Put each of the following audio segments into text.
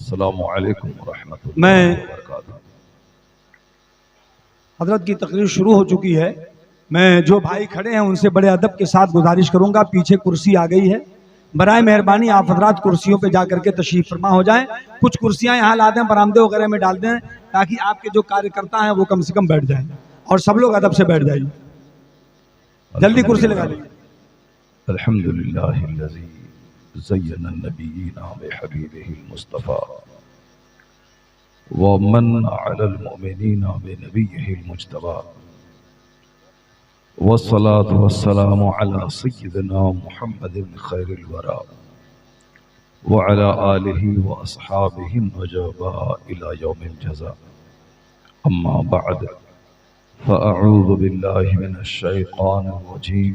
السلام علیکم ورحمۃ اللہ میں وبرکاتہ۔ حضرت کی تقریر شروع ہو چکی ہے۔ میں جو بھائی کھڑے ہیں ان سے بڑے ادب کے ساتھ گزارش کروں گا، پیچھے کرسی آ گئی ہے، برائے مہربانی آپ حضرات کرسیوں پہ جا کر کے تشریف فرما ہو جائیں۔ کچھ کرسیاں یہاں لا دیں، برآمدے وغیرہ میں ڈال دیں، تاکہ آپ کے جو کاریہ کرتا ہیں وہ کم سے کم بیٹھ جائیں اور سب لوگ ادب سے بیٹھ جائیں۔ جلدی کرسی لگا لیں۔ الحمد للہ الذی زین النبیین بحبیبہ المصطفیٰ ومن علی المؤمنین بنبیہ المجتبیٰ والصلاة والسلام علی سیدنا محمد خیر الورى وعلى آلہ واصحابہ النجباء الى یوم الجزاء، اما بعد فاعوذ باللہ من الشیطان الرجیم،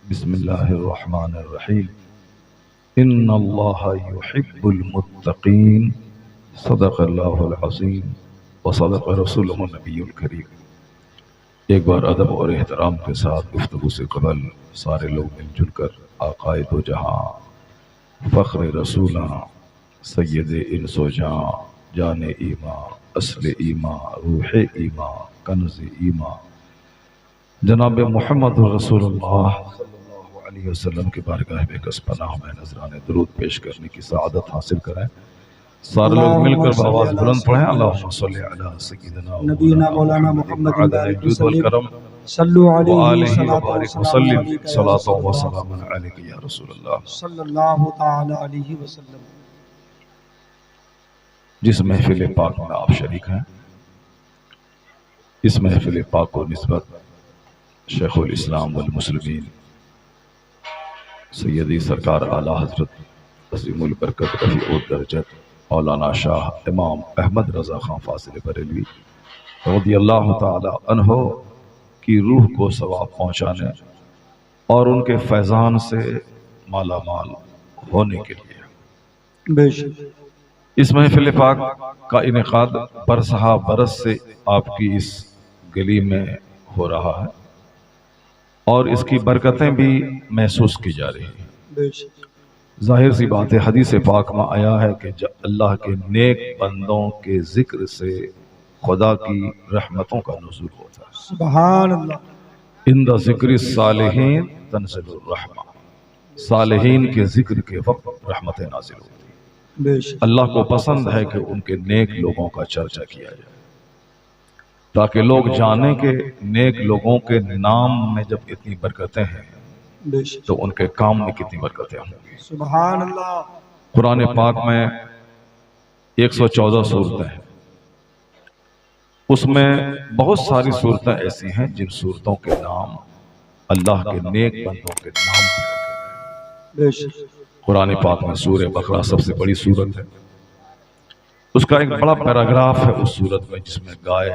بسم اللہ الرحمن الرحیم، ان اللہ یحب المتقین، صدق اللہ العظیم وصدق رسولہ النبی الکریم۔ ایک بار ادب اور احترام کے ساتھ گفتگو سے قبل سارے لوگ مل جل کر آقائے دو جہاں، فخر رسولہ، سید انس و جاں، جان ایماں، اصل ایماں، روح ایماں، کنز ایماں، جناب محمد رسول اللہ صلی اللہ علیہ وسلم کی بارگاہ بے کس پناہ میں نذران درود پیش کرنے کی سعادت حاصل کریں۔ سارے لوگ مل کر بآواز بلند پڑھیں، اللہم صلی علی سیدنا نبینا مولانا محمد عدد الجود والکرم صلو علیہ وآلہ وسلم وبارک وسلم، صلاۃ و سلام علیک یا رسول اللہ۔ صلی اللہ تعالی علیہ وسلم۔ جس محفل پاک میں آپ شریک ہیں، اس محفل پاک کو نسبت شیخ الاسلام والمسلمین سیدی سرکار اعلیٰ حضرت عظیم البرکت رفیع الدرجت مولانا شاہ امام احمد رضا خان فاضل بریلوی رضی اللہ تعالی عنہ کی روح کو ثواب پہنچانے اور ان کے فیضان سے مالا مال ہونے کے لیے بے شک اس محفل پاک کا انعقاد برسہ برس سے آپ کی اس گلی میں ہو رہا ہے اور اس کی برکتیں بھی محسوس کی جا رہی ہیں۔ بے شک ظاہر سی بات ہے، حدیث پاک میں آیا ہے کہ اللہ کے نیک بندوں کے ذکر سے خدا کی رحمتوں کا نزول ہوتا ہے۔ سبحان اللہ۔ عند ذکر الصالحین تنزل الرحمہ، صالحین کے ذکر کے وقت رحمتیں نازل ہوتی ہیں۔ بے شک اللہ کو پسند ہے کہ ان کے نیک لوگوں کا چرچا کیا جائے، تاکہ لوگ جانیں کہ نیک لوگوں کے نام میں جب اتنی برکتیں ہیں بے شک تو ان کے کام میں کتنی برکتیں ہوں گی۔ سبحان اللہ۔ قرآن پاک میں 114 صورتیں ہیں، اس میں بہت ساری صورتیں ایسی ہیں جن صورتوں کے نام اللہ کے نیک بندوں کے نام پہ رکھے ہیں۔ بے شک قرآن پاک میں سورہ بقرہ سب سے بڑی صورت ہے، اس کا ایک بڑا پیراگراف ہے اس صورت میں جس میں گائے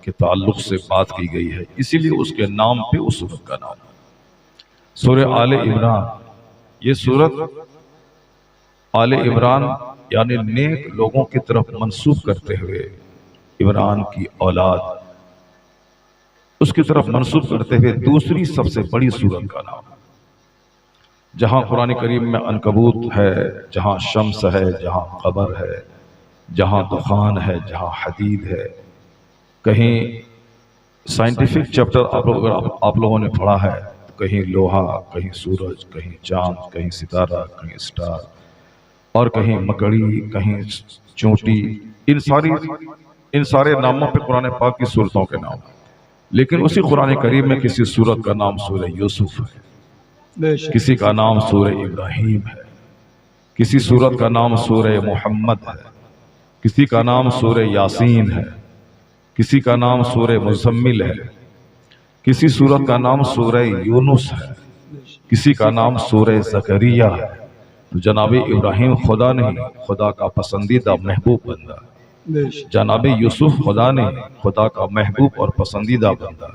کے تعلق سے بات کی گئی ہے، اسی لیے اس کے نام پہ اس صورت کا نام ہے۔ سورہ آل عمران، یہ صورت آل عمران یعنی نیک لوگوں کی طرف منسوب کرتے ہوئے عمران کی اولاد اس کی طرف منسوب کرتے ہوئے دوسری سب سے بڑی صورت کا نام ہے۔ جہاں قرآن کریم میں عنکبوت ہے، جہاں شمس ہے، جہاں قمر ہے، جہاں دخان ہے، جہاں حدید ہے، کہیں سائنٹیفک چیپٹر آپ لوگوں نے پڑھا ہے تو کہیں لوہا، کہیں سورج، کہیں چاند، کہیں ستارہ، کہیں سٹار، اور کہیں مکڑی، کہیں چونٹی، ان سارے ناموں پہ قرآن پاک کی صورتوں کے نام ہیں۔ لیکن اسی قرآن کریم میں کسی صورت کا نام سورہ یوسف ہے، بے شک کسی کا نام سورہ ابراہیم ہے، کسی صورت کا نام سورہ محمد ہے، کسی کا نام سورہ یاسین ہے، کسی کا نام سورہ مزمل ہے، کسی صورت کا نام سورہ یونس ہے، کسی کا نام سورہ زکریا ہے۔ تو جناب ابراہیم خدا نہیں، خدا کا پسندیدہ محبوب بندہ، بے شک جناب یوسف خدا نہیں، خدا کا محبوب اور پسندیدہ بندہ۔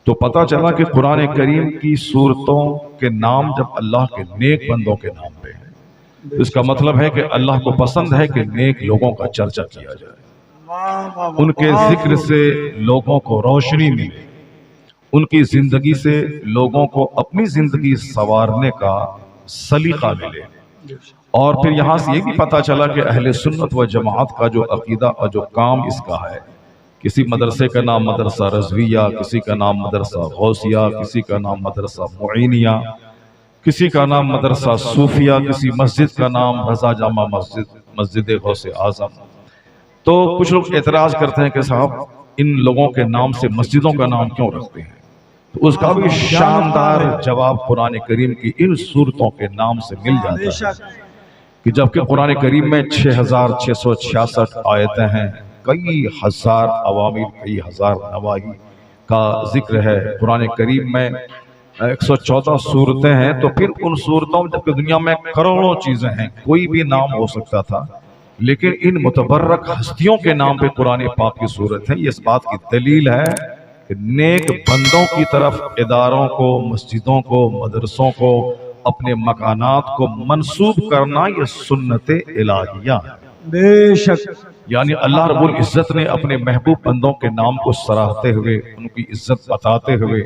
تو پتہ چلا کہ قرآن کریم کی صورتوں کے نام جب اللہ کے نیک بندوں کے نام پہ ہیں تو اس کا مطلب ہے کہ اللہ کو پسند ہے کہ نیک لوگوں کا چرچا کیا جائے، ان کے ذکر سے لوگوں کو روشنی ملے، ان کی زندگی سے لوگوں کو اپنی زندگی سنوارنے کا سلیقہ ملے، اور پھر یہاں سے یہ بھی پتہ چلا کہ اہل سنت و جماعت کا جو عقیدہ اور جو کام اس کا ہے، کسی مدرسے کا نام مدرسہ رضویہ، کسی کا نام مدرسہ غوثیہ، کسی کا نام مدرسہ معینیہ، کسی کا نام مدرسہ صوفیہ، کسی مسجد کا نام رضا جامع مسجد، مسجد غوث اعظم۔ تو کچھ لوگ اعتراض کرتے ہیں کہ صاحب ان لوگوں کے نام سے مسجدوں کا نام کیوں رکھتے ہیں؟ تو اس کا بھی شاندار جواب قرآن کریم کی ان صورتوں کے نام سے مل جاتا ہے کہ جبکہ قرآن کریم میں 6666 آیتیں ہیں، کئی ہزار عوامل، کئی ہزار نواہی کا ذکر ہے۔ قرآن کریم میں 114 صورتیں ہیں، تو پھر ان صورتوں میں جبکہ دنیا میں کروڑوں چیزیں ہیں، کوئی بھی نام ہو سکتا تھا، لیکن ان متبرک ہستیوں کے نام پہ قرآن پاک کی صورت ہے۔ یہ اس بات کی دلیل ہے کہ نیک بندوں کی طرف اداروں کو، مسجدوں کو، مدرسوں کو، اپنے مکانات کو منسوب کرنا یہ سنت الہیہ ہے۔ بے شک یعنی اللہ رب العزت نے اپنے محبوب بندوں کے نام کو سراہتے ہوئے، ان کی عزت بتاتے ہوئے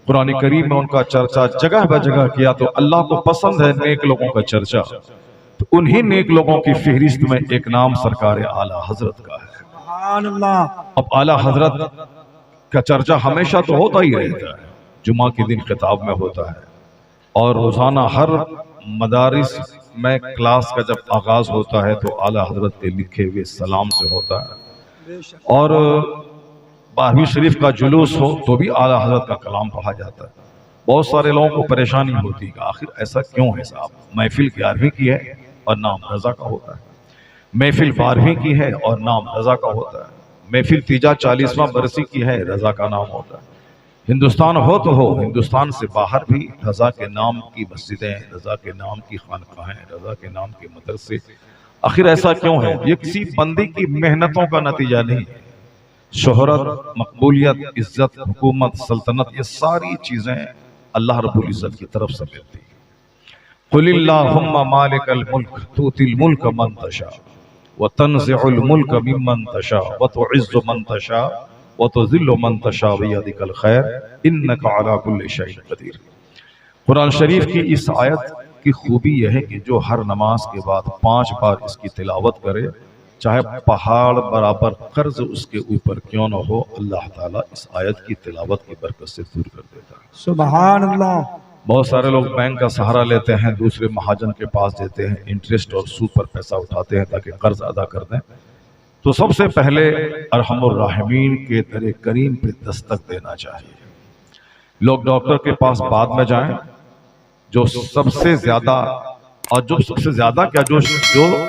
قرآن کریم میں ان کا چرچا جگہ بہ جگہ کیا۔ تو اللہ کو پسند ہے نیک لوگوں کا چرچا، تو انہی نیک لوگوں کی فہرست میں ایک نام سرکار اعلیٰ حضرت کا ہے۔ سبحان اللہ۔ اب اعلیٰ حضرت کا چرچا ہمیشہ تو ہوتا ہی رہتا ہے، جمعہ کے دن خطاب میں ہوتا ہے، اور روزانہ ہر مدارس میں کلاس کا جب آغاز ہوتا ہے تو اعلیٰ حضرت کے لکھے ہوئے سلام سے ہوتا ہے، اور 12ویں شریف کا جلوس ہو تو بھی اعلیٰ حضرت کا کلام پڑھا جاتا ہے۔ بہت سارے لوگوں کو پریشانی ہوتی ہے کہ آخر ایسا کیوں ہے صاحب، محفل 11ویں کی ہے اور نام رضا کا ہوتا ہے، محفل 12ویں کی ہے اور نام رضا کا ہوتا ہے، محفل تیجا 40واں برسی کی ہے، رضا کا نام ہوتا ہے۔ ہندوستان ہو تو ہو، ہندوستان سے باہر بھی رضا کے نام کی مسجدیں، رضا کے نام کی خانقاہیں، رضا کے نام کے مدرسے۔ آخر ایسا کیوں ہے؟ یہ کسی بندے کی محنتوں کا نتیجہ نہیں ہے۔ شہرت، مقبولیت، عزت، حکومت، سلطنت، یہ ساری چیزیں اللہ رب العزت کی طرف سے ملتی ہیں۔ قل اللہم مالک الملک تؤتی الملک من تشاء وتنزع الملک ممن تشاء وتعز من تشاء وتذل من تشاء بیدک الخیر انک علی کل شیء قدیر۔ قرآن شریف کی اس آیت کی خوبی یہ ہے کہ جو ہر نماز کے بعد 5 بار اس کی تلاوت کرے، چاہے پہاڑ برابر قرض اس کے اوپر کیوں نہ ہو، اللہ تعالیٰ اس آیت کی تلاوت کی برکت سے دور کر دیتا ہے۔ سبحان اللہ۔ بہت سارے لوگ بینک کا سہارا لیتے ہیں، دوسرے مہاجن کے پاس دیتے ہیں، انٹرسٹ اور سود پر پیسہ اٹھاتے ہیں تاکہ قرض ادا کر دیں۔ تو سب سے پہلے ارحم الراحمین کے در کریم پہ دستک دینا چاہیے۔ لوگ ڈاکٹر کے پاس بعد میں جائیں، جو سب سے زیادہ اور جو سب سے زیادہ کیا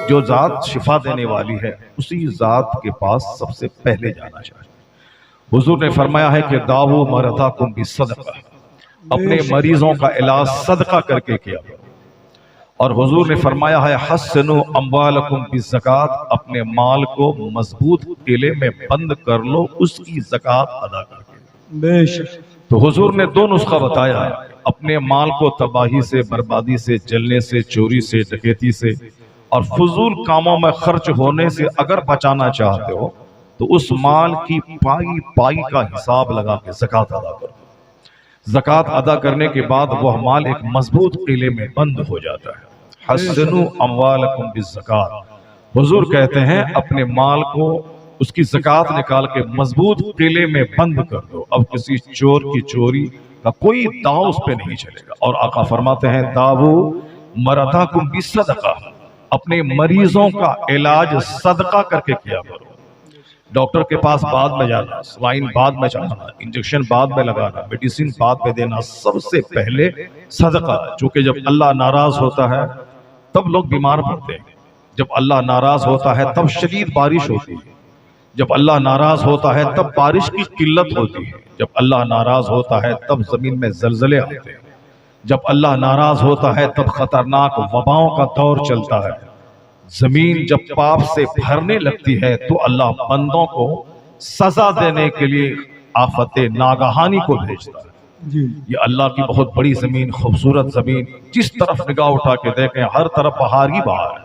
جو ذات شفا دینے والی ہے، اسی ذات کے پاس سب سے پہلے جانا چاہیے۔ حضور نے فرمایا ہے کہ داؤ مرضاکم بالصدقہ، اپنے مریضوں کا علاج صدقہ کر کے کیا کرو۔ اور حضور نے فرمایا ہے حسنوا اموالکم بالزکوٰۃ، اپنے مال کو مضبوط قلعے میں بند کر لو اس کی زکوٰۃ ادا کر کے۔ بے شک۔ تو حضور نے 2 نسخہ بتایا ہے، اپنے مال کو تباہی سے، بربادی سے، جلنے سے، چوری سے، ڈکیتی سے اور فضول کاموں میں خرچ ہونے سے اگر بچانا چاہتے ہو تو اس مال کی پائی پائی کا حساب لگا کے زکوٰۃ ادا کرو۔ زکوٰۃ ادا کرنے کے بعد وہ مال ایک مضبوط قلعے میں بند ہو جاتا ہے۔ حسنوا اموالکم بالزکوٰۃ، حضور کہتے ہیں اپنے مال کو اس کی زکوٰۃ نکال کے مضبوط قلعے میں بند کر دو، اب کسی چور کی چوری کا کوئی داؤ اس پہ نہیں چلے گا۔ اور آقا فرماتے ہیں داؤ مرضاکم بالصدقہ، اپنے مریضوں کا علاج صدقہ کر کے کیا کرو۔ ڈاکٹر کے پاس بعد میں جانا، سلائن بعد میں چڑھانا، انجیکشن بعد میں لگانا، میڈیسن بعد میں دینا، سب سے پہلے صدقہ۔ چونکہ جب اللہ ناراض ہوتا ہے تب لوگ بیمار پڑتے ہیں، جب اللہ ناراض ہوتا ہے تب شدید بارش ہوتی ہے، جب اللہ ناراض ہوتا ہے تب بارش کی قلت ہوتی ہے، جب اللہ ناراض ہوتا ہے تب زمین میں زلزلے آتے ہیں، جب اللہ ناراض ہوتا ہے تب خطرناک وباؤں کا دور چلتا ہے۔ زمین جب پاپ سے بھرنے لگتی ہے تو اللہ بندوں کو سزا دینے کے لیے آفت ناگہانی کو بھیجتا ہے۔ جی یہ اللہ کی بہت بڑی زمین، خوبصورت زمین، جس طرف نگاہ اٹھا کے دیکھیں ہر طرف بہار ہی بہار ہے۔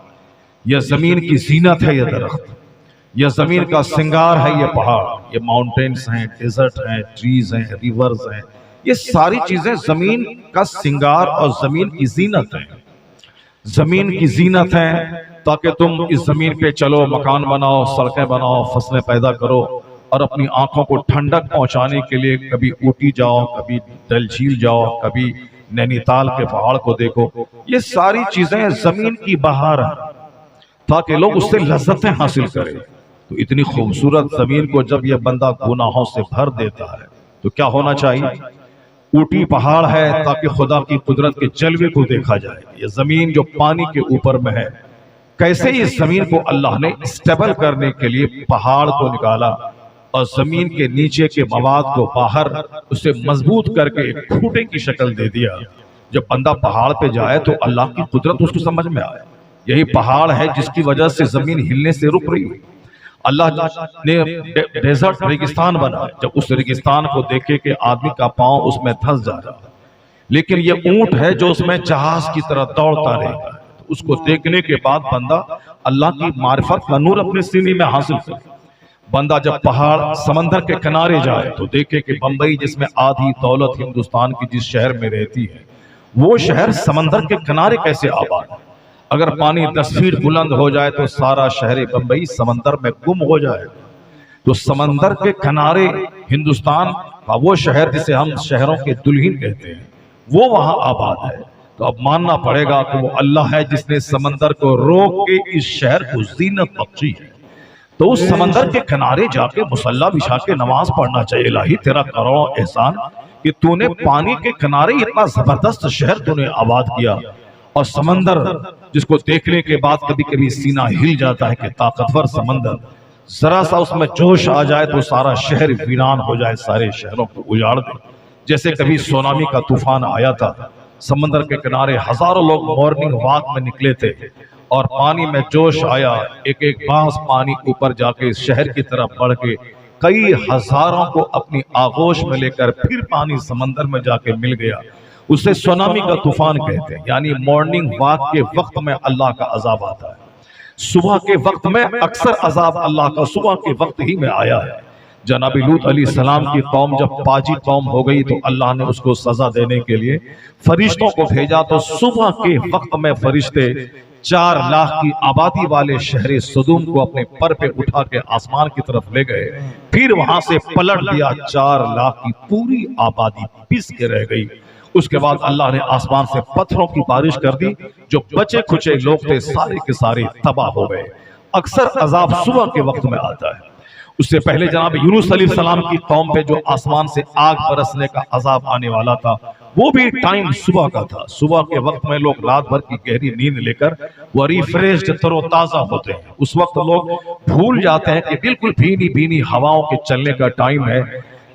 یہ زمین کی زینت ہے، یہ درخت، یہ زمین کا سنگار ہے، یہ پہاڑ، یہ ماؤنٹینز ہیں، ڈیزرٹ ہیں، ٹریز ہیں، ریورز ہیں، یہ ساری چیزیں زمین کا سنگار اور زمین کی زینت ہیں۔ زمین کی زینت ہیں تاکہ تم اس زمین پہ چلو، مکان بناؤ، سڑکیں بناؤ، فصلیں پیدا کرو، اور اپنی آنکھوں کو ٹھنڈک پہنچانے کے لیے کبھی اوٹی جاؤ، کبھی ڈل جھیل جاؤ، کبھی نینی تال کے پہاڑ کو دیکھو۔ یہ ساری چیزیں زمین کی بہار ہیں تاکہ لوگ اس سے لذتیں حاصل کریں۔ تو اتنی خوبصورت زمین کو جب یہ بندہ گناہوں سے بھر دیتا ہے تو کیا ہونا چاہیے؟ اوٹی پہاڑ ہے تاکہ خدا کی قدرت کے جلوے کو دیکھا جائے۔ یہ زمین جو پانی کے اوپر میں ہے، کیسے اس زمین کو اللہ نے اسٹیبل کرنے کے لیے پہاڑ کو نکالا اور زمین کے نیچے کے مواد کو باہر اسے مضبوط کر کے ایک کھوٹے کی شکل دے دیا۔ جب بندہ پہاڑ پہ جائے تو اللہ کی قدرت اس کو سمجھ میں آئے۔ یہی پہاڑ ہے جس کی وجہ سے زمین ہلنے سے رک رہی ہے۔ اللہ نے ڈیزرٹ ریگستان بنا، جب اس ریگستان کو دیکھے کہ آدمی کا پاؤں اس میں دھس جا رہا ہے، لیکن یہ اونٹ ہے جو اس میں جہاز کی طرح دوڑتا رہتا ہے۔ اس کو دیکھنے کے بعد بندہ اللہ کی معرفت کا نور اپنے سینے میں حاصل کرے۔ بندہ جب پہاڑ سمندر کے کنارے جائے تو دیکھے کہ بمبئی جس میں آدھی دولت ہندوستان کی جس شہر میں رہتی ہے، وہ شہر سمندر کے کنارے کیسے آباد ہے۔ اگر پانی 10 فیٹ بلند ہو جائے تو سارا شہر بمبئی سمندر میں گم ہو جائے۔ تو سمندر کے کنارے ہندوستان کا وہ شہر جسے ہم شہروں کے دلہن کہتے ہیں، وہ وہاں آباد ہے۔ تو اب ماننا پڑے گا کہ وہ اللہ ہے جس نے سمندر کو روک کے اس شہر کو زینت بخشی ہے۔ تو اس سمندر کے کنارے جا کے مصلی بچھا کے نماز پڑھنا چاہیے۔ الہی تیرا کروڑوں احسان کہ تو نے پانی کے کنارے اتنا زبردست شہر تو نے آباد کیا، اور سمندر جس کو دیکھنے کے بعد کبھی کبھی سینہ ہل جاتا ہے کہ طاقتور سمندر، ذرا سا اس میں جوش آ جائے تو سارا شہر ویران ہو جائے، سارے شہروں کو اجاڑ دے۔ جیسے کبھی سونامی کا طوفان آیا تھا، سمندر کے کنارے ہزاروں لوگ مارننگ واک میں نکلے تھے، اور پانی میں جوش آیا، ایک ایک بانس پانی اوپر جا کے شہر کی طرف بڑھ کے کئی ہزاروں کو اپنی آغوش میں لے کر پھر پانی سمندر میں جا کے مل گیا۔ اسے سونامی کا طوفان کہتے ہیں۔ یعنی مارننگ واک کے وقت میں اللہ کا عذاب آتا ہے، صبح کے وقت میں اکثر عذاب اللہ کا صبح کے وقت ہی میں آیا ہے۔ جناب لوط علیہ السلام کی قوم جب پاجی قوم ہو گئی تو اللہ نے اس کو سزا دینے کے لیے فرشتوں کو بھیجا، تو صبح کے وقت میں فرشتے 4 لاکھ کی آبادی والے شہر سدوم کو اپنے پر پہ اٹھا کے آسمان کی طرف لے گئے، پھر وہاں سے پلٹ دیا، 4 لاکھ کی پوری آبادی پس کے رہ گئی۔ اس کے بعد اللہ نے آسمان سے پتھروں کی بارش کر دی، جو بچے کھچے لوگ تھے سارے کے سارے تباہ ہو گئے۔ اکثر عذاب صبح کے وقت میں آتا ہے۔ اس سے پہلے جناب یونس علیہ السلام کی قوم پہ جو آسمان سے آگ برسنے کا عذاب آنے والا تھا، وہ بھی ٹائم صبح کا تھا۔ صبح کے وقت میں لوگ رات بھر کی گہری نیند لے کر وہ ریفریشڈ تر و تازہ ہوتے ہیں۔ اس وقت لوگ بھول جاتے ہیں کہ بالکل بھینی بھینی ہواؤں کے چلنے کا ٹائم ہے،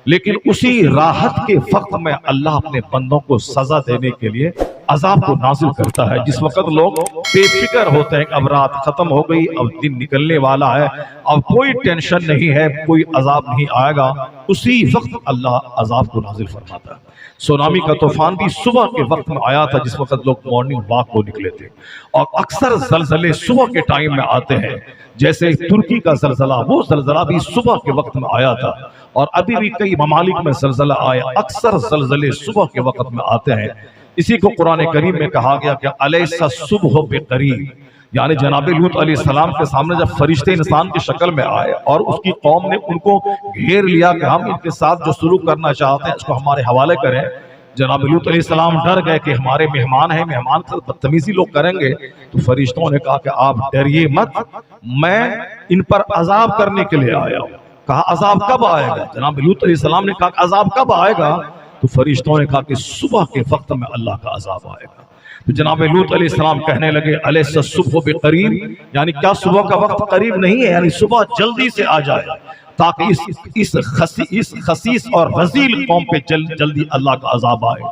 لیکن اسی راحت کے وقت میں اللہ اپنے بندوں کو سزا دینے کے لیے عذاب کو نازل کرتا ہے۔ جس وقت لوگ بے فکر ہوتے ہیں کہ اب رات ختم ہو گئی، اب دن نکلنے والا ہے، اب کوئی ٹینشن نہیں ہے، کوئی عذاب نہیں آئے گا، اسی وقت اللہ عذاب کو نازل فرماتا ہے۔ سونامی کا طوفان بھی صبح کے وقت میں آیا تھا، جس وقت لوگ مارننگ واک کو نکلے تھے، اور اکثر زلزلے صبح کے ٹائم میں آتے ہیں۔ جیسے ترکی کا زلزلہ، وہ زلزلہ بھی صبح کے وقت میں آیا تھا، اور ابھی بھی کئی ممالک میں زلزلہ آیا، اکثر زلزلے صبح کے وقت میں آتے ہیں۔ اسی کو قرآن کریم میں کہا گیا کہ الیس الصبح بقریب، یعنی جناب لوط علیہ السلام کے سامنے جب فرشتے انسان کی شکل میں آئے اور اس کی قوم نے ان کو گھیر لیا کہ ہم ان کے ساتھ جو سلوک کرنا چاہتے ہیں اس کو ہمارے حوالے کریں، جناب لوط علیہ السلام ڈر گئے کہ ہمارے مہمان ہیں، مہمان سے بدتمیزی لوگ کریں گے۔ تو فرشتوں نے کہا کہ آپ ڈریے مت، میں ان پر عذاب کرنے کے لیے آیا ہوں۔ کہا عذاب کب آئے گا؟ جناب لوط علیہ السلام نے کہا کہ عذاب کب آئے گا؟ تو فرشتوں نے کہا کہ صبح کے وقت میں اللہ کا عذاب آئے گا۔ تو جناب لوط علیہ السلام کہنے لگے الیس الصبح بقریب، یعنی کیا صبح کا وقت قریب نہیں ہے؟ یعنی صبح جلدی سے آ جائے تاکہ اس خسیس اور رذیل قوم پہ جلدی اللہ کا عذاب آئے۔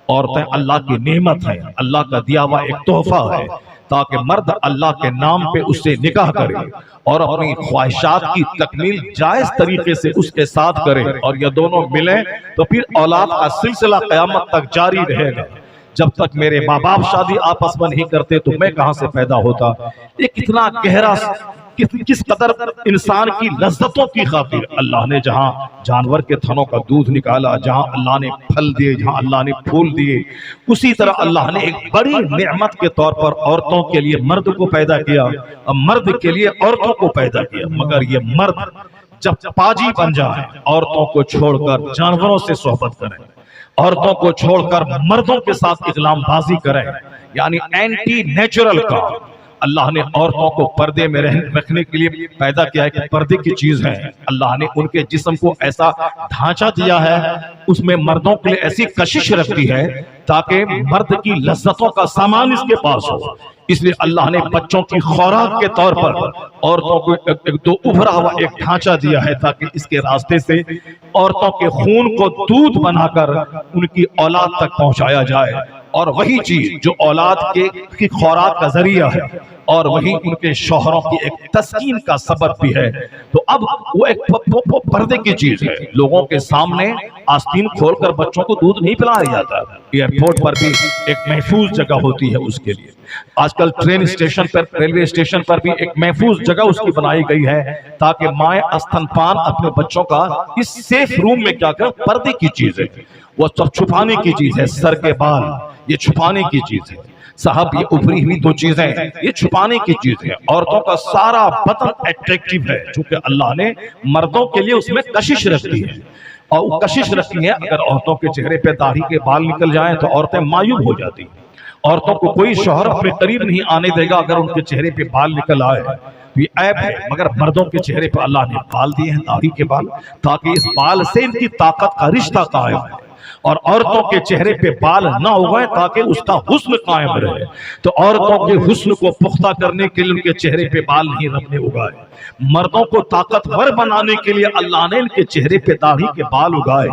عورتیں اللہ کی نعمت ہیں، اللہ کا دیا ہوا ایک تحفہ ہے، تاکہ مرد اللہ کے نام پہ اس سے نکاح کرے اور اپنی خواہشات کی تکمیل جائز طریقے سے اس کے ساتھ کرے، اور یہ دونوں ملیں تو پھر اولاد کا سلسلہ قیامت تک جاری رہے گا۔ جب تک میرے ماں باپ شادی آپس میں نہیں کرتے تو میں کہاں سے پیدا ہوتا؟ یہ کتنا گہرا کس قدر انسان کی لذتوں کی خاطر اللہ نے جہاں جانور کے تھنوں کا دودھ نکالا، جہاں اللہ نے پھل دیے، جہاں اللہ نے پھول دیے، اسی طرح اللہ نے ایک بڑی نعمت کے طور پر عورتوں کے لیے مرد کو پیدا کیا اور مرد کے لیے عورتوں کو پیدا کیا۔ مگر یہ مرد جب پاجی بن جائیں، عورتوں کو چھوڑ کر جانوروں سے صحبت کریں، عورتوں کو چھوڑ کر مردوں کے ساتھ اغلام بازی کریں، یعنی اینٹی نیچرل کا، اللہ نے عورتوں کو پردے میں رکھنے کے لیے پیدا کیا ہے کہ پردے کی چیز ہے۔ اللہ نے ان کے جسم کو ایسا ڈھانچہ دیا ہے، اس میں مردوں کے لیے ایسی کشش رکھتی ہے تاکہ مرد کی لذتوں کا سامان اس کے پاس ہو۔ اس لیے اللہ نے بچوں کی خوراک کے طور پر عورتوں کو ایک دو ابھرا ہوا ایک ڈھانچہ دیا ہے تاکہ اس کے راستے سے عورتوں کے خون کو دودھ بنا کر ان کی اولاد تک پہنچایا جائے، اور وہی چیز جو اولاد کی خوراک کا ذریعہ ہے اور وہی ان کے شوہروں کی ایک تسکین کا سبب بھی ہے، تو اب وہ ایک پردے کی چیز ہے۔ لوگوں کے سامنے آستین کھول کر بچوں کو دودھ نہیں پلایا جاتا، ایئرپورٹ پر بھی ایک محفوظ جگہ ہوتی ہے اس کے لیے۔ آج کل ٹرین اسٹیشن پر، ریلوے اسٹیشن پر بھی ایک محفوظ جگہ اس کی بنائی گئی ہے تاکہ مائیں استن پان اپنے بچوں کا اس سیف روم میں کیا کر، پردے کی چیز ہے، وہ سب چھپانے کی چیز ہے۔ سر کے بال یہ چھپانے کی چیز ہے، صاحب یہ ابھری ہوئی دو چیزیں یہ چھپانے کی چیز ہے۔ عورتوں کا سارا بدن اٹریکٹیو ہے چونکہ اللہ نے مردوں کے لیے اس میں کشش رکھتی ہے، اور وہ کشش رکھتی ہے۔ اگر عورتوں کے چہرے پہ داڑھی کے بال نکل جائیں تو عورتیں معیوب ہو جاتی ہیں۔ عورتوں کو کوئی شوہر اپنے قریب نہیں آنے دے گا اگر ان کے چہرے پہ بال نکل آئے، یہ عیب ہے۔ مگر مردوں کے چہرے پہ اللہ نے بال دیے ہیں، داڑھی کے بال، تاکہ اس بال سے ان کی طاقت کا رشتہ قائم ہے، اور عورتوں کے چہرے پہ بال نہ اگائیں تاکہ اس کا حسن قائم رہے۔ تو عورتوں کے حسن کو پختہ کرنے کے لیے ان کے چہرے پہ بال نہیں رب نے اگائے۔ مردوں کو طاقتور بنانے کے لیے اللہ نے ان کے چہرے پہ داڑھی کے بال اگائے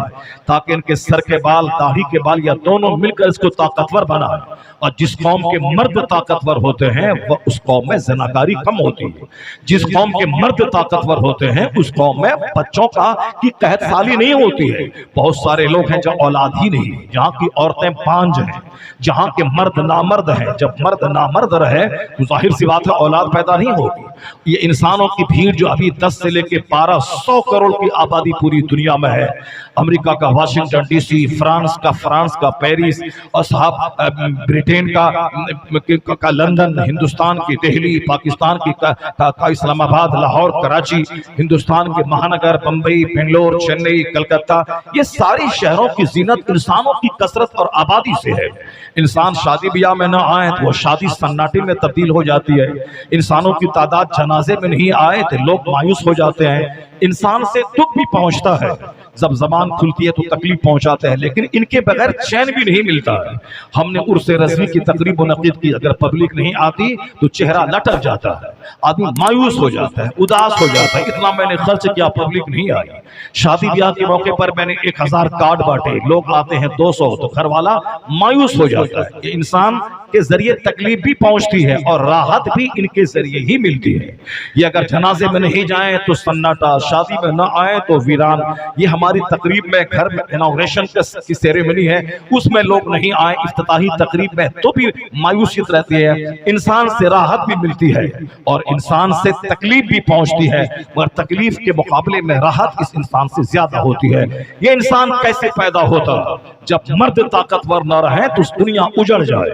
تاکہ ان کے سر کے بال، داڑھی کے بال یا دونوں مل کر اس کو طاقتور بنائے۔ اور جس قوم کے مرد طاقتور ہوتے ہیں وہ اس قوم میں زناکاری کم ہوتی ہے۔ جس قوم کے مرد طاقتور ہوتے ہیں اس قوم میں بچوں کی قحط سالی نہیں ہوتی ہے۔ بہت سارے لوگ ہیں جہاں اولاد ہی نہیں، جہاں کی عورتیں پانج ہیں، جہاں کے مرد نامرد ہیں۔ جب مرد نامرد رہے تو ظاہر سی بات ہے اولاد پیدا نہیں ہوگی۔ یہ انسانوں کی بھیڑ جو ابھی 10 سے لے کے 1200 کروڑ کی آبادی پوری دنیا میں ہے، امریکہ کا واشنگٹن ڈی سی، فرانس کا پیرس، اور صاحب برٹین کا لندن، ہندوستان کی دہلی، پاکستان کی کا اسلام آباد، لاہور، کراچی، ہندوستان کے مہانگر بمبئی، بنگلور، چنئی، کلکتہ، یہ ساری شہروں کی زینت انسانوں کی کثرت اور آبادی سے ہے۔ انسان شادی بیاہ میں نہ آئے تو وہ شادی سناٹے میں تبدیل ہو جاتی ہے۔ انسانوں کی تعداد جنازے میں نہیں آئے تو لوگ مایوس ہو جاتے ہیں۔ انسان سے دکھ بھی پہنچتا ہے، جب زبان کھلتی ہے تو تکلیف پہنچاتے ہیں، لیکن ان کے بغیر چین بھی نہیں ملتا ہے۔ ہم نے عرس رضوی کی تقریب منعقد کی، اگر پبلک نہیں آتی تو چہرہ لٹک جاتا ہے، آدمی مایوس ہو جاتا ہے، اداس ہو جاتا ہے، اتنا میں نے خرچ کیا پبلک نہیں آئی۔ شادی بیاہ کے موقع پر میں نے 1000 کارڈ بانٹے، لوگ آتے ہیں 200 تو گھر والا مایوس ہو جاتا ہے۔ یہ انسان کے ذریعے تکلیف بھی پہنچتی ہے اور راحت بھی ان کے ذریعے ہی ملتی ہے۔ یہ اگر جنازے میں نہیں جائیں تو سناٹا، شادی میں نہ آئیں تو ویران۔ یہ ہماری تقریب میں گھر میں انوگریشن کی سیریمنی ہے، اس میں لوگ نہیں آئے، افتتاحی تقریب میں تو بھی مایوسیت رہتی ہے۔ انسان سے راحت بھی ملتی ہے اور انسان سے تکلیف بھی پہنچتی ہے، مگر تکلیف کے مقابلے میں راحت اس انسان سے زیادہ ہوتی ہے۔ یہ انسان کیسے پیدا ہوتا؟ جب مرد طاقتور نہ رہے تو اس دنیا اجڑ جائے،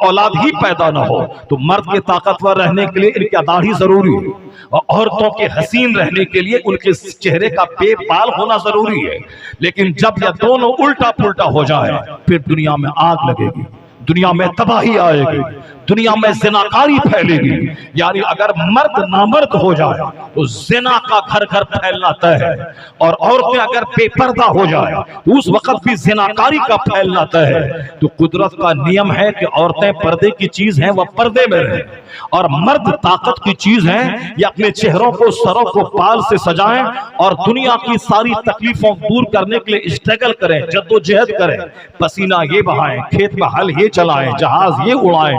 اولاد ہی پیدا نہ ہو تو مرد کے طاقتور رہنے کے لیے ان کی داڑھی ضروری ہے، اور عورتوں کے حسین رہنے کے لیے ان کے چہرے کا بے بال ہونا ضروری ہے۔ لیکن جب یہ دونوں الٹا پلٹا ہو جائے پھر دنیا میں آگ لگے گی، دنیا میں تباہی آئے گی، دنیا میں زناکاری پھیلے گی۔ یعنی اگر مرد نامرد ہو جائے تو زنا کا گھر گھر پھیلنا طے ہے، اور عورتیں اگر بے پردہ ہو جائے تو اس وقت بھی زناکاری کا پھیلنا طے ہے۔ تو قدرت کا نیم ہے کہ عورتیں پردے کی چیز ہیں، وہ پردے میں رہیں، اور مرد طاقت کی چیز ہیں، یہ اپنے چہروں کو، سروں کو پال سے سجائیں اور دنیا کی ساری تکلیفوں دور کرنے کے لیے اسٹرگل کریں، جد و جہد کریں، پسینہ یہ بہائیں، کھیت میں ہل یہ چلائیں، جہاز یہ اڑائیں،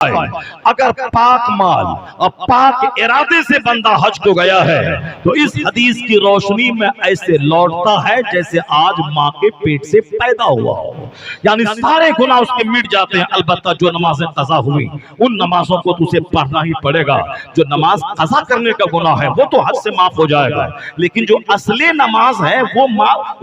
اگر پاک مال اور پاک ارادے سے بندہ حج کو گیا ہے تو اس حدیث کی روشنی میں ایسے لوٹتا ہے جیسے آج ماں کے پیٹ سے پیدا ہوا ہو، یعنی سارے گناہ اس کے مٹ جاتے ہیں۔ البتہ جو نمازیں قضا ہوئی ان نمازوں کو تو اسے پڑھنا ہی پڑے گا۔ جو نماز قضا کرنے کا گناہ ہے وہ تو حج سے معاف ہو جائے گا، لیکن جو اصلی نماز ہے وہ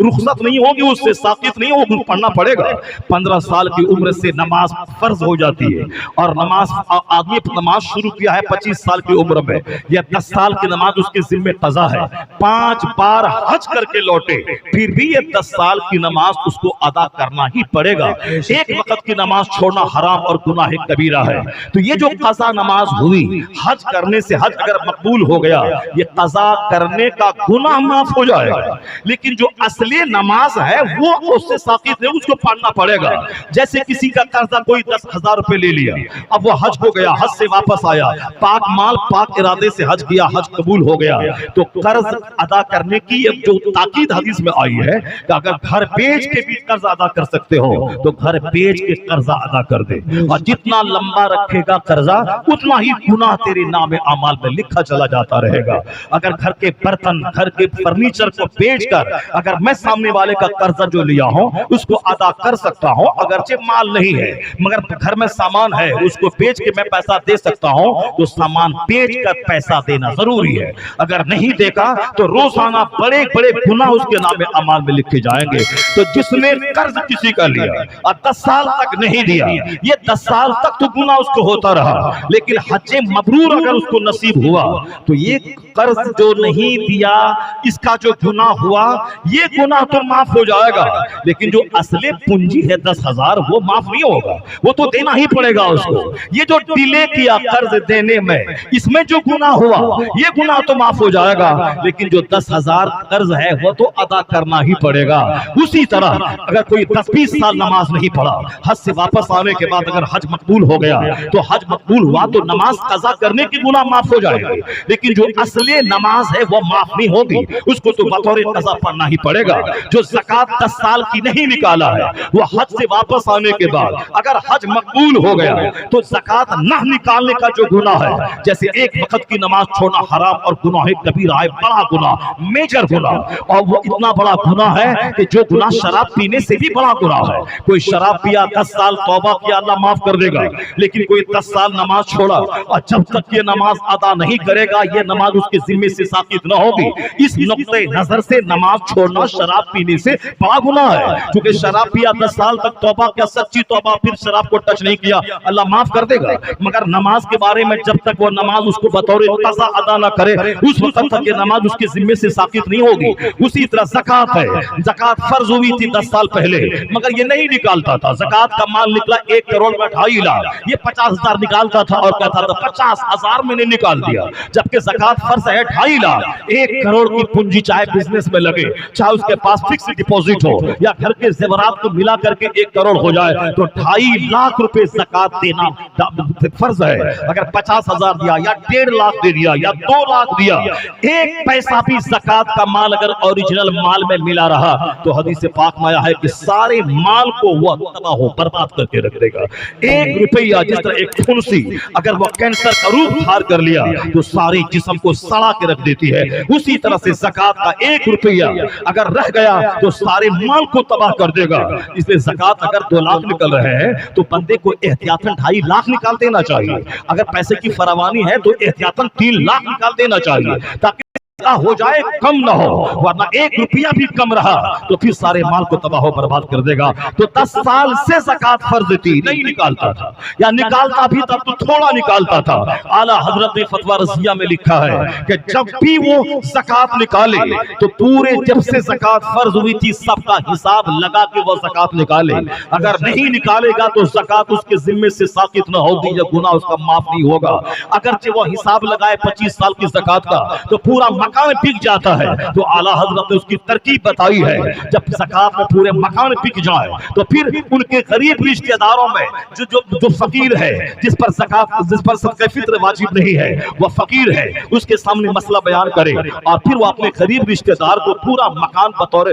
رخصت نہیں ہوگی، اس سے ساقط نہیں ہوگی، پڑھنا پڑے گا۔ 15 سال کی عمر سے نماز فرض ہو جاتی ہے، اور آدمی نماز شروع کیا ہے 25 سال کی عمر میں، یا 10 سال کی نماز اس کے ذمہ قضا ہے، 5 بار حج کر کے لوٹے پھر بھی یہ 10 سال کی نماز اس کو ادا کرنا ہی پڑے گا۔ ایک وقت کی نماز چھوڑنا حرام اور گناہ کبیرہ ہے۔ تو یہ جو قضا نماز ہوئی، حج کرنے سے حج اگر مقبول ہو گیا، یہ قضا کرنے کا گناہ معاف ہو جائے گا، لیکن جو اصلی نماز ہے وہ اس سے ساقط ہے، اس کو پڑھنا پڑے گا۔ جیسے کسی کا قرضہ کوئی 10,000 روپے لے لیا، اب وہ حج ہو گیا، حج سے واپس آیا، پاک مال پاک ارادے سے حج کیا، حج قبول ہو گیا، تو قرض ادا کرنے کی جو تاکید حدیث میں آئی ہے کہ اگر گھر بیچ کے بھی قرض ادا کر سکتے ہو تو گھر بیچ کے قرضہ ادا کر دے، اور جتنا لمبا رکھے گا قرضہ اتنا ہی گناہ تیرے نام اعمال میں لکھا چلا جاتا رہے گا۔ اگر گھر کے برتن، گھر کے فرنیچر کو بیچ کر اگر میں سامنے والے کا قرضہ جو لیا ہوں اس کو ادا کر سکتا ہوں، اگرچہ مال نہیں ہے مگر گھر میں سامان ہے، اس کو بیچ کے میں پیسہ دے سکتا ہوں، تو سامان بیچ کر پیسہ دینا ضروری ہے۔ اگر نہیں دیکھا تو روزانہ بڑے بڑے گناہ اس کے نام اعمال میں لکھے جائیں گے۔ تو جس نے قرض کسی کا لیا اور 10 سال تک نہیں دیا، یہ 10 سال تک تو گناہ اس کو ہوتا رہا، لیکن حج مبرور اگر اس کو نصیب ہوا تو یہ قرض جو نہیں دیا اس کا جو گناہ ہوا یہ گناہ تو معاف ہو جائے گا، لیکن جو اصل پونجی ہے 10,000 وہ معاف نہیں ہوگا، وہ تو دینا ہی پڑے گا اس کو۔ یہ جو ڈیلے کیا قرض دینے میں، اس میں جو گناہ ہوا یہ گناہ تو معاف ہو جائے گا، لیکن جو 10,000 قرض ہے وہ تو ادا کرنا ہی پڑے گا۔ اسی طرح اگر کوئی 10-20 سال نماز نہیں پڑھا، حج سے واپس آنے کے بعد اگر حج مقبول ہو گیا تو حج مقبول ہوا تو نماز قضا کرنے کی گناہ معاف ہو جائے گا، لیکن جو اصلی نماز ہے وہ معاف نہیں ہوگی، اس کو تو بطور قضا پڑھنا ہی پڑے گا۔ جو زکوٰۃ 10 سال کی نہیں نکالا ہے وہ حج سے واپس آنے کے بعد اگر حج مقبول ہو گیا تو زکوٰۃ نہ نکالنے کا جو گناہ ہے، جیسے ایک وقت کی نماز چھوڑنا حرام اور گناہ کبیرہ ہے، بڑا گناہ، میجر گناہ، اور وہ اتنا بڑا گناہ ہے کہ جو گناہ شراب پینے سے بھی بڑا گناہ ہے۔ کوئی شراب پیا 10 سال توبہ کیا اللہ معاف کر دے گا، لیکن کوئی 10 سال نماز چھوڑا اور جب تک یہ نماز ادا نہیں کرے گا یہ نماز اس کے ذمے سے ساقط نہ ہوگی۔ اس نقطۂ نظر سے نماز چھوڑنا شراب پینے سے بڑا گناہ ہے، کیونکہ شراب پیا 10 سال تک توبہ کیا، سچی توبہ، پھر شراب کو ٹچ نہیں کیا، اللہ معاف کر دے گا، مگر نماز کے بارے میں جب تک وہ نماز اس کو بطور قضا ادا نہ کرے اس وقت تک یہ نماز اس کے ذمے سے ساقط نہیں ہوگی۔ اسی طرح زکوٰۃ ہے، زکوٰۃ فرض ہوئی تھی 10 سال پہلے مگر یہ نہیں نکالتا تھا، زکوٰۃ کا مال نکلا 1 کروڑ میں 2.5 لاکھ، یہ 50,000 نکالتا تھا اور کہتا تھا 50,000 میں نے نکال دیا، جبکہ زکوٰۃ فرض ہے 2.5 لاکھ۔ 1 کروڑ کی پونجی چاہے بزنس میں لگے، چاہے اس کے پاس فکس ڈپوزٹ ہو یا گھر کے زیورات کو ملا کر کے 1 کروڑ ہو جائے تو 2.5 لاکھ روپے زکوٰۃ دینا فرض ہے۔ اگر 50,000 دیا یا 1.5 لاکھ دے دیا یا 2 لاکھ دیا، 1 پیسہ بھی زکوٰۃ کا مال اگر اوریجنل مال میں ملا رہا تو حدیث پاک میں آیا ہے کہ سارے مال کو وہ تباہ و برباد کر کے رکھ دے گا۔ 1 روپیہ جس طرح ایک پھنسی اگر وہ کینسر کا روپ دھار کر لیا تو سارے جسم کو سڑا کے رکھ دیتی ہے، اسی طرح سے زکوٰۃ کا 1 روپیہ اگر رہ گیا تو سارے مال کو تباہ کر دے گا۔ اس لیے زکوٰۃ اگر 2 لاکھ نکل رہے ہیں تو بندے کو احتیاطاً 2.5 لاکھ نکال دینا چاہیے، اگر پیسے کی فراوانی ہے تو احتیاطاً 3 لاکھ نکال دینا چاہیے تاکہ ہو جائے کم نہ ہو، ورنہ 1 روپیہ بھی کم رہا تو پھر سارے مال کو تباہ و برباد کر دے گا۔ تو 10 سال سے زکوٰۃ فرض تھی، نہیں نکالتا تھا، یا نکالتا بھی تھا تو تھوڑا نکالتا تھا۔ اعلیٰ حضرت نے فتویٰ رضیہ میں لکھا ہے کہ جب بھی وہ زکوٰۃ نکالے تو پورے جب سے زکوٰۃ فرض ہوئی تھی سب کا حساب لگا کے وہ زکوٰۃ نکالے، اگر نہیں نکالے گا تو زکوٰۃ اس کے ذمے سے ساقط نہ ہوگی یا گناہ اس کا معاف نہیں ہوگا۔ اگرچہ وہ حساب لگائے 25 سال کی زکوٰۃ کا تو پورا مکان بک جاتا ہے تو اعلیٰ حضرت نے اس کی ترکیب بتائی ہے، جب زکوٰۃ میں پورے مکان بک جائے تو پھر ان کے قریب رشتہ داروں میں جو فقیر ہے، جس پر صدقہ فطر واجب نہیں ہے، وہ فقیر ہے، اس کے سامنے مسئلہ بیان کرے اور پھر وہ اپنے قریب رشتہ دار کو پورا مکان بطور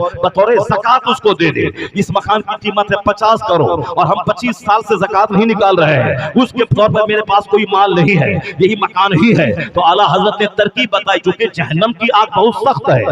زکوٰۃ اس کو دے دے۔ اس مکان کی قیمت ہے 50 کروڑ اور ہم 25 سال سے زکوٰۃ نہیں نکال رہے ہیں، اس کے طور پر میرے پاس کوئی مال نہیں ہے، یہی مکان ہی ہے۔ تو اعلیٰ حضرت نے ترکیب بتائی، چونکہ جہنم کی آگ بہت سخت ہے،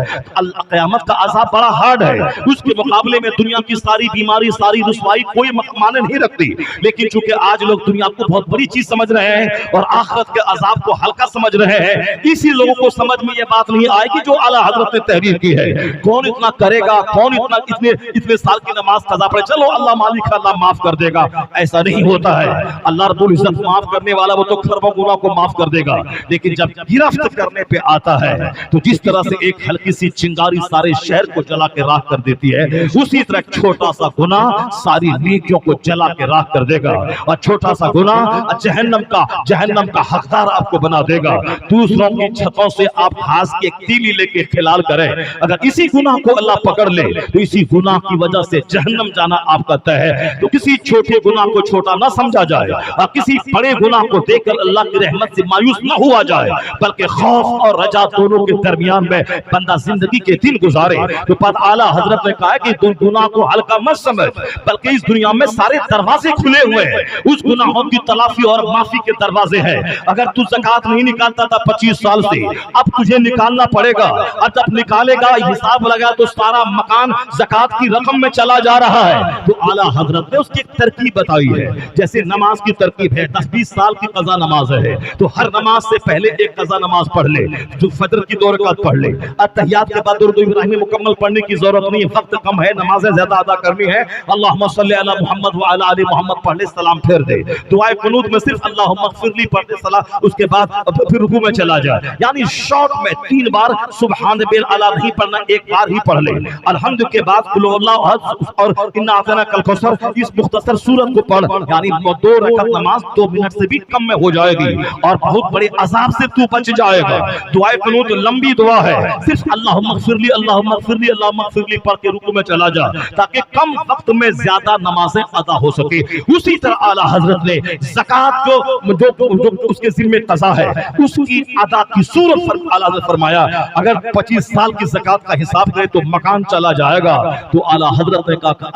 قیامت کا عذاب بڑا ہارڈ ہے، اس کے مقابلے میں دنیا کی ساری بیماری، ساری رسوائی کوئی معنی نہیں رکھتی، لیکن چونکہ آج لوگ دنیا کو بہت بڑی چیز سمجھ رہے ہیں اور آخرت کے عذاب کو ہلکا سمجھ رہے ہیں، اسی لوگوں کو سمجھ میں یہ بات نہیں آئے گی جو اعلیٰ حضرت نے تحریر کی ہے۔ کون اتنا کرے گا، کون اتنے سال کی نماز قضا پڑے، چلو اللہ مالک ہے، اللہ معاف کر دے گا، ایسا نہیں ہوتا ہے۔ اللہ رب العزت معاف کرنے والا، وہ تو کھربوں گناہ کو معاف کر دے گا، لیکن جب گرفت کرنے پہ آتا ہے تو جس طرح سے ایک ہلکی سی چنگاری سارے شہر کو جلا کے راکھ کر دیتی ہے، اسی طرح چھوٹا سا گناہ ساری نیکیوں کو جلا کے راکھ کر دے گا، اور چھوٹا سا گناہ جہنم کا حقدار آپ کو بنا دے گا۔ دوسروں کی چھتوں سے آپ گھاس کی ایک تیلی لے کے کھلال کریں، اگر اسی گناہ کو اللہ پکڑ لے تو اسی گناہ کی وجہ سے جہنم جانا آپ کا طے ہے۔ تو کسی چھوٹے گناہ کو چھوٹا نہ سمجھا جائے اور کسی بڑے گناہ کو دیکھ کر اللہ کی رحمت سے مایوس نہ ہوا جائے، بلکہ خوف اور رجا دونوں کے درمیان میں بندہ زندگی کے دن گزارے۔ تو پتہ اعلیٰ حضرت نے کہا کہ تم گناہ کو ہلکا مت سمجھ، بلکہ اس دنیا میں سارے دروازے کھلے ہوئے ہیں، اس گناہوں کی تلافی اور معافی کے دروازے ہیں۔ اگر تو زکوٰۃ نہیں نکالتا تھا 25 سال سے، اب تجھے نکالنا پڑے گا، اور جب نکالے گا حساب لگا تو سارا مکان زکوٰۃ کی رقم میں چلا جا رہا ہے۔ تو اعلیٰ حضرت نے اس کی ایک ترکیب بتائی ہے، جیسے نماز کی ترکیب ہے، 10-20 سال کی قضا نماز ہے تو ہر نماز سے پہلے ایک قضا نماز پڑھ لے، جو فجر کی 2 رکعت پڑھ لے، اتحیات کے بعد درود ابراہیمی مکمل پڑھنے کی ضرورت نہیں ہے، وقت کم ہے، نمازیں زیادہ ادا کرنی ہے، اللہم صلی علی محمد وعلی آل محمد پڑھ لے، سلام پھیر دے، دعائے قنوت میں صرف اللہم اغفر لی پڑھ دے، اس کے بعد پھر رکوع میں چلا جائے، یعنی شارٹ میں 3 بار سبحان ربی الاعلیٰ نہیں پڑھنا، 1 بار ہی پڑھ لے، الحمد کے بعد قل اللہ احد اور انا اعطیناک الکوثر، اس مختصر سورت کو پڑھ، یعنی 2 رکعت نماز 2 منٹ سے بھی کم میں ہو جائے گی اور بہت بڑے عذاب سے تو بچ جائے گا۔ دعائے قنوت لمبی دعا ہے، صرف اللہم اغفر لی اللہم اغفر لی اللہم اغفر لی پڑھ کے رکوع میں چلا جا، تاکہ کم وقت میں زیادہ نمازیں ادا ہو سکے۔ اسی طرح اعلیٰ حضرت نے زکوٰۃ جو اس کے ذمہ قضا ہے، اس کی ادا کی صورت پر اعلیٰ حضرت فرمایا اگر 25 سال کی زکوٰۃ کا حساب کرے تو مکان چلا جائے گا۔ تو اعلیٰ حضرت نے کہا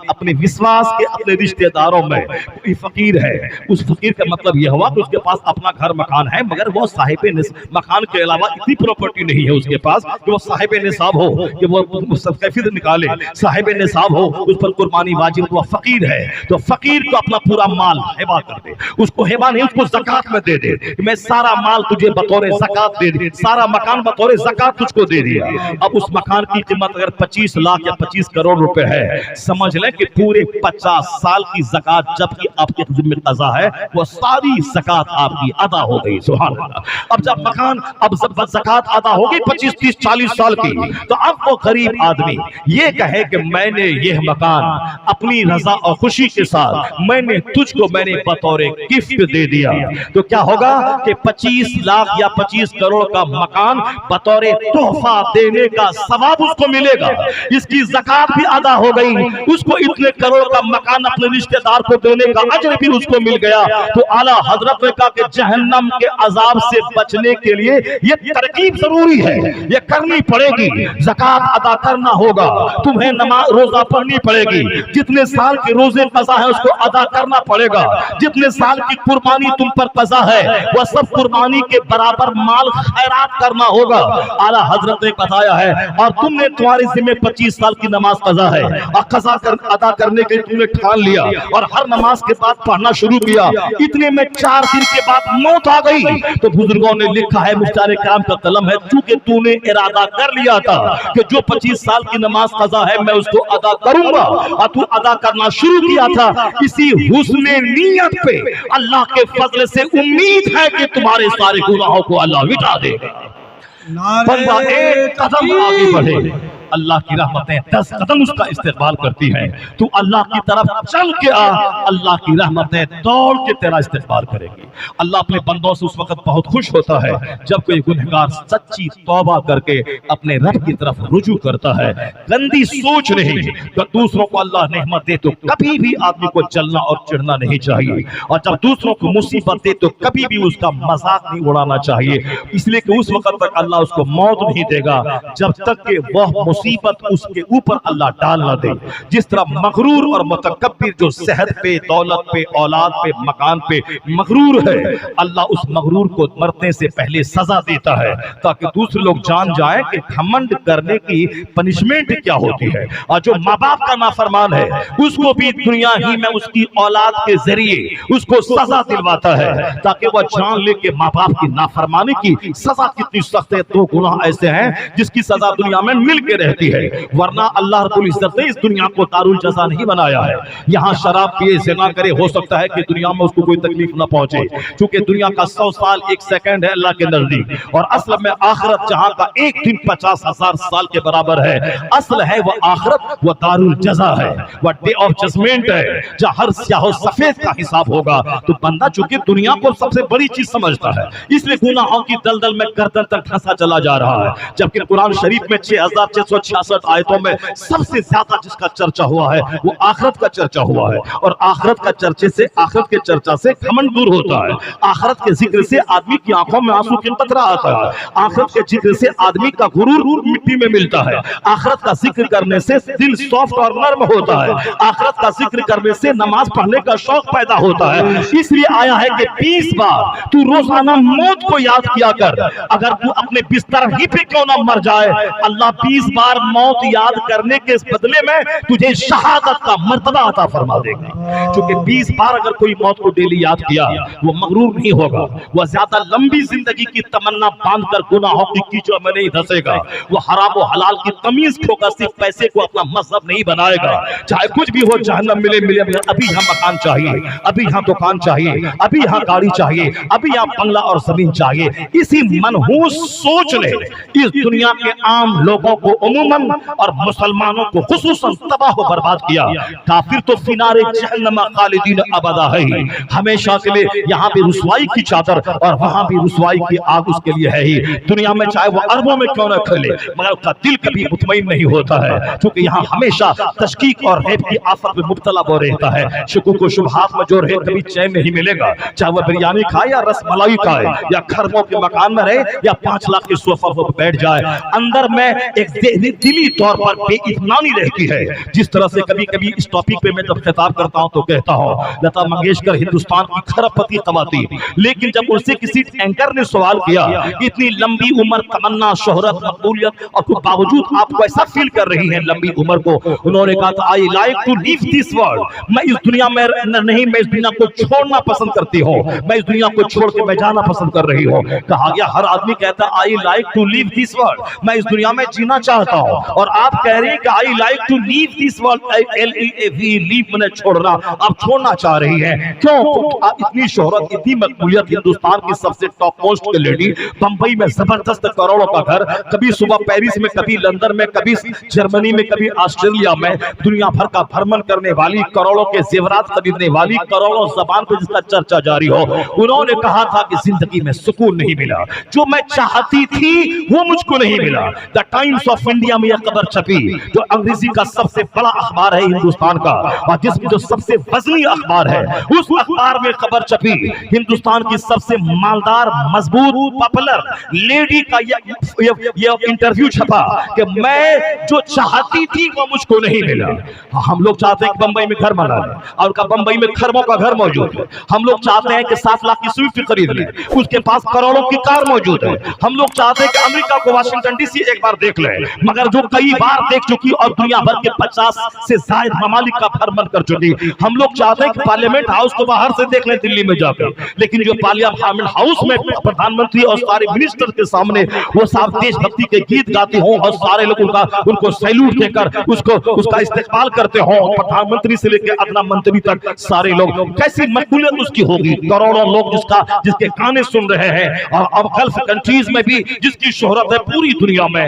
اپنے وشواس کے اپنے رشتہ داروں میں کوئی فقیر ہے، اس فقیر کا مطلب یہ ہوا کہ اس کے پاس اپنا گھر مکان ہے مگر وہ صاحب مکان کے علاوہ اتنی پراپرٹی نہیں ہے اس کے پاس کہ وہ صاحب نصاب ہو کہ وہ صدقہ فطر نکالے، صاحب نصاب ہو اس پر قربانی واجب، وہ فقیر ہے تو فقیر کو اپنا پورا مال ہبہ کر دے، اس کو ہبہ نہیں، اس کو زکوٰۃ میں دے دے، میں سارا مال تجھے بطور زکوٰۃ دے دی، سارا مکان بطور زکوٰۃ تجھ کو دے دیا۔ اب اس مکان کی قیمت اگر 25 لاکھ یا 25 کروڑ روپے ہے، سمجھ لیں کہ پورے 50 سال کی زکوٰۃ جب کہ آپ کے ذمہ قضا ہے وہ ساری زکوٰۃ آپ کی ادا ہو گئی، سبحان اللہ۔ اب جب زکوٰۃ ادا ہو گئی 25 30 40 سال کی، تو اب وہ غریب آدمی یہ کہے کہ میں نے یہ مکان اپنی رضا اور خوشی کے ساتھ میں نے تجھ کو میں نے بطور گفٹ دے دیا، تو کیا ہوگا کہ 25 لاکھ یا 25 کروڑ کا مکان بطور تحفہ دینے کا ثواب اس کو ملے گا، اس کی زکوٰۃ بھی ادا ہو گئی، اس کو اتنے کروڑ کا مکان اپنے رشتہ دار کو دینے کا اجر بھی اس کو مل گیا۔ تو اعلیٰ حضرت نے کہا کہ جہنم کے عذاب سے بچنے کے لیے یہ ترکیب ضروری ہے، یہ کرنی پڑے گی، زکوٰۃ ادا کرنا ہوگا، تمہیں نماز روزہ پڑھنی پڑے گی، جتنے سال کے روزے قضا ہے اس کو ادا کرنا پڑے گا، جتنے سال کی قربانی تم پر قضا ہے وہ سب قربانی کے برابر مال خیرات کرنا ہوگا۔ اعلیٰ حضرت نے بتایا ہے اور تم نے تمہارے ذمہ 25 سال کی نماز قضا ہے اور قضا ادا کرنے کے تم نے ٹھان لیا اور ہر نماز کے بعد پڑھنا شروع کیا، اتنے میں 4 دن کے بعد موت آ گئی، تو بزرگوں نے لکھا ہے، مختار کرام کا قلم ہے، چونکہ تو نے ارادہ کر لیا تھا کہ جو 25 سال کی نماز قضا ہے میں اس کو ادا کروں گا اور تو ادا کرنا شروع کیا تھا، اسی حسن نیت پہ اللہ کے فضل سے امید ہے کہ تمہارے سارے گناہوں کو اللہ مٹا دے گا۔ بندہ ایک قدم آگے بڑھے، اللہ کی رحمتیں 10 قدم اس کا استقبال کرتی ہیں. تو اللہ کی طرف چل کے آ, اللہ کی رحمتیں دوڑ کے تیرا استقبال کرے گی. اللہ اپنے بندوں سے اس وقت بہت خوش ہوتا ہے جب کوئی گنہگار سچی توبہ کر کے اپنے رب کی طرف رجوع کرتا ہے. گندی سوچ نہیں, دوسروں کو اللہ نعمت دے تو کبھی بھی آدمی کو جلنا اور چڑھنا نہیں چاہیے, اور جب دوسروں کو مصیبت دے تو کبھی بھی اس کا مذاق نہیں اڑانا چاہیے, اس لیے کہ اس وقت تک اللہ اس کو موت نہیں دے گا جب تک کہ وہ مصیبت اس کے اوپر اللہ ڈال نہ دے. جس طرح مغرور اور متکبر جو صحت پہ, دولت پہ, اولاد پہ, مکان پہ مغرور ہے, اللہ اس مغرور کو مرنے سے پہلے سزا دیتا ہے تاکہ دوسرے لوگ جان جائیں کہ گھمنڈ کرنے کی پنشمنٹ کیا ہوتی ہے. اور جو ماں باپ کا نافرمان ہے اس کو بھی دنیا ہی میں اس کی اولاد کے ذریعے اس کو سزا دلواتا ہے تاکہ وہ جان لے کہ ماں باپ کی نافرمانی کی سزا کتنی سخت ہے. 2 گناہ ایسے ہیں جس کی سزا دنیا میں مل کے رہتی ہے, ورنہ اللہ رب العزت نے اس دنیا کو دارالجزا نہیں بنایا ہے. یہاں شراب پیے, زنا کرے, ہو سکتا ہے کہ دنیا میں اس کو کوئی تکلیف نہ پہنچے, کیونکہ دنیا کا 100 سال 1 سیکنڈ ہے اللہ کے نزدیک, اور اصل میں آخرت جہاں کا ایک دن 50,000 سال کے برابر ہے. اصل ہے وہ آخرت, وہ دارالجزا ہے, وہ ڈے آف ججمنٹ ہے جہاں ہر سیاہ و سفید کا حساب ہوگا. تو بندہ چونکہ دنیا کو سب سے بڑی چیز سمجھتا ہے اس لیے گناہوں کی دلدل میں گردن تک پھنسا چلا جا رہا ہے, جبکہ قرآن شریف میں 6666 آیتوں میں سب سے زیادہ جس کا چرچا ہوا ہے وہ آخرت کا چرچا ہوا ہے. اور آخرت کا چرچے سے, آخرت کے چرچا سے گھمنڈ دور ہوتا ہے. آخرت کے ذکر سے آدمی کی آنکھوں میں آنسو کی قطرہ آتا ہے. آخرت کے ذکر سے آدمی کا غرور مٹی میں ملتا ہے. آخرت کا ذکر کرنے سے دل سافٹ اور نرم ہوتا ہے. آخرت کا ذکر کرنے سے نماز پڑھنے کا شوق پیدا ہوتا ہے. اس لیے آیا ہے کہ 20 بار تو روزانہ موت کو یاد کیا کر, اگر تو اپنے بستر ہی پہ کیوں نہ مر جائے, اللہ 20 بار موت یاد کرنے کے بدلے میں تجھے شہادت کا مرتبہ عطا فرما دے گا. کیونکہ 20 بار اگر کوئی موت کو ڈیلی یاد کیا وہ مغرور نہیں ہوگا, وہ زیادہ لمبی زندگی کی تمنا باندھ کر گناہوں کی کیچڑ میں نہیں دھسے گا, وہ حرام و حلال کی تمیز کھو کر صرف پیسے کو اپنا مذہب نہیں بنائے گا. چاہے کچھ بھی ہو, جہنم ملے, ابھی یہاں مکان چاہیے, ابھی یہاں دکان چاہیے, ابھی یہاں گاڑی چاہیے, ابھی یہاں بنگلہ اور زمین چاہیے. اسی منحوس سوچ نے اس دنیا کے عام لوگوں کو عموماً اور مسلمانوں کو خصوصاً تباہ و برباد کیا. کافر تو فنار جہنم خالدین ابدا ہے ہی, ہمیشہ کے لیے یہاں بھی رسوائی کی چادر اور وہاں بھی رسوائی کی آگ اس کے لیے ہے ہی. دنیا میں چاہے وہ اربوں میں کیوں نہ کھلے مگر اس کا دل کبھی مطمئن نہیں ہوتا ہے, کیونکہ یہاں ہمیشہ تشکیک اور ریب کی آفت میں مبتلا وہ رہتا ہے. شکوک و شبہات میں جو رہے کبھی چین نہیں ملے گا, چاہے وہ بریانی کھائے یا رس ملائی کھائے یا گھروں کے مکان میں رہے یا 5 لاکھ کے صوفہ پر بیٹھ جائے, اندر میں ایک دلی طور پر بے اطمینانی رہتی ہے. جس طرح سے کبھی کبھی اس ٹاپک پہ میں جب خطاب کرتا ہوں تو کہتا ہوں لتا منگیشکر ہندوستان کی کھرب پتی خواتین, لیکن جب ان سے کسی اینکر نے سوال کیا اتنی لمبی عمر, تمنا, شہرت, مقبولیت اور کے باوجود آپ کو ایسا فیل کر رہی ہیں لمبی عمر کو, انہوں نے کہا I like to leave this world, میں اس دنیا میں نہیں, میں اس دنیا کو چھوڑنا پسند کرتی ہوں, میں اس دنیا کو چھوڑ کے میں جانا پسند کر رہی ہوں. کہا گیا ہر آدمی کہتا ہے I like to leave this world, میں اس دنیا میں جینا چاہتا ہوں, اور آپ کہہ رہی ہیں کہ I like to leave this world, leave میں چھوڑنا, آپ چھوڑنا چاہ رہی ہیں. کیوں؟ اتنی شہرت, اتنی مقبولیت, ہندوستان کی سب سے ٹاپ موسٹ کے لیڈی, بمبئی میں زبردست کروڑوں کا گھر, کبھی صبح پیرس میں, کبھی لندن میں, کبھی جرمنی میں, کبھی آسٹریلیا میں, دنیا بھر کا بھرمن کرنے والی, کروڑوں کے زیورات خریدنے والی, کروڑوں زبان پہ جس کا چرچا جاری ہو, انہوں نے کہا تھا کہ زندگی میں سکون نہیں ملا, جو میں چاہتی تھی وہ مجھ کو نہیں ملا. دا ٹائمز آف انڈیا میں یہ خبر چھپی جو انگریزی کا سب سے بڑا اخبار ہے ہندوستان کا, اور جس میں جو سب سے وزنی اخبار ہے, اس اخبار میں خبر چھپی ہندوستان کی سب سے مالدار, مضبوط, پاپولر لیڈی کا یہ انٹرویو چھپا کہ میں جو چاہتی تھی وہ مجھ کو نہیں ملا. ہم لوگ چاہتے ہیں کہ بمبئی میں گھر بنا لیں, اور کا بمبئی میں کھربوں کا گھر موجود ہے. ہم لوگ چاہتے ہیں کہ 7 لاکھ کی سوئفٹ خرید لیں, اس کے پاس کروڑوں کی کار موجود ہے. ہم لوگ چاہتے ہیں کہ امریکہ کو واشنگٹن ڈی سی ایک بار دیکھ لیں, مگر جو کئی بار دیکھ چکی اور دنیا بھر کے 50 سے زائد ممالک کا بھرمن کر چکی. ہم لوگ چاہتے ہیں کہ پارلیمنٹ ہاؤس کو باہر سے دیکھ لیں دلی میں جا کر, لیکن جو پارلیمنٹ ہاؤس میں پردھان منتری اور سارے منسٹر کے سامنے وہ صاحب دیش بھکتی کے گیت گاتے ہوں اور سارے لوگ ان کو سیلوٹ دے کر اس کا استقبال کرتے ہوں, پردھان منتری سے لے کے ادنا منتری تک سارے لوگ, کیسی مقبولیت اس کی ہوگی. کروڑوں لوگ جس کے گانے سن رہے ہیں, اور اب گلف کنٹریز میں بھی جس کی شہرت ہے پوری دنیا میں,